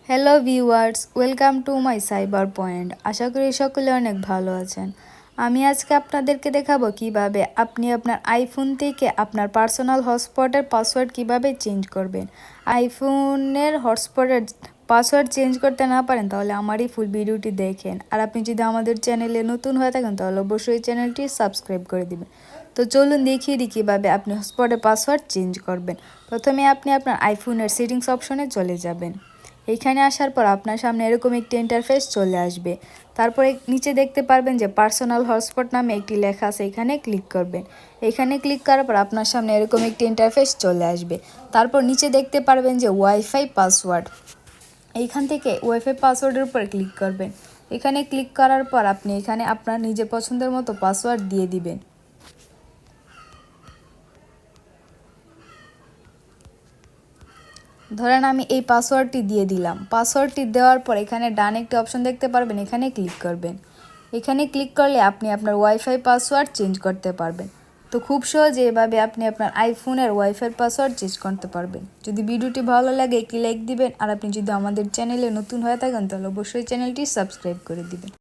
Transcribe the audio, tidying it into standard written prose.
Hello viewers, welcome to my cyber point. আশা করি সকলে অনেক ভালো আছেন। আমি আজকে আপনাদেরকে দেখাবো কিভাবে আপনি আপনার আইফোন থেকে আপনার পার্সোনাল হটস্পটের পাসওয়ার্ড কিভাবে চেঞ্জ করবেন। আইফোনের হটস্পটের পাসওয়ার্ড চেঞ্জ করতে না পারেন তাহলে আমারই ফুল ভিডিওটি দেখেন। আর আপনি যদি আমাদের চ্যানেলে নতুন হয়ে থাকেন তাহলে অবশ্যই চ্যানেলটি সাবস্ক্রাইব করে দিবেন। তো চলুন দেখিয়ে দিই কীভাবে আপনি হটস্পটের পাসওয়ার্ড চেঞ্জ করবেন। প্রথমে আপনি আপনার আইফোনের সেটিংস অপশনে চলে যাবেন। এইখানে আসার পর আপনার সামনে এরকম একটি ইন্টারফেস চলে আসবে। তারপরে নিচে দেখতে পারবেন যে পার্সোনাল হটস্পট নামে একটি লেখা আছে, এখানে ক্লিক করবেন। এখানে ক্লিক করার পর আপনার সামনে এরকম একটি ইন্টারফেস চলে আসবে। তারপর নিচে দেখতে পারবেন যে ওয়াইফাই পাসওয়ার্ড, এইখান থেকে ওয়াইফাই পাসওয়ার্ডের উপর ক্লিক করবেন। এখানে ক্লিক করার পর আপনি এখানে আপনার নিজের পছন্দের মতো পাসওয়ার্ড দিয়ে দিবেন। ধরেন আমি এই পাসওয়ার্ডটি দিয়ে দিলাম। পাসওয়ার্ডটি দেওয়ার পর এখানে ডান একটি অপশন দেখতে পারবেন, এখানে ক্লিক করবেন। এখানে ক্লিক করলে আপনি আপনার ওয়াইফাই পাসওয়ার্ড চেঞ্জ করতে পারবেন। তো খুব সহজে এভাবে আপনি আপনার আইফোনের ওয়াইফাই পাসওয়ার্ড চেঞ্জ করতে পারবেন। যদি ভিডিওটি ভালো লাগে একটি লাইক দিবেন, আর আপনি যদি আমাদের চ্যানেলে নতুন হয়ে থাকেন তাহলে অবশ্যই চ্যানেলটি সাবস্ক্রাইব করে দিবেন।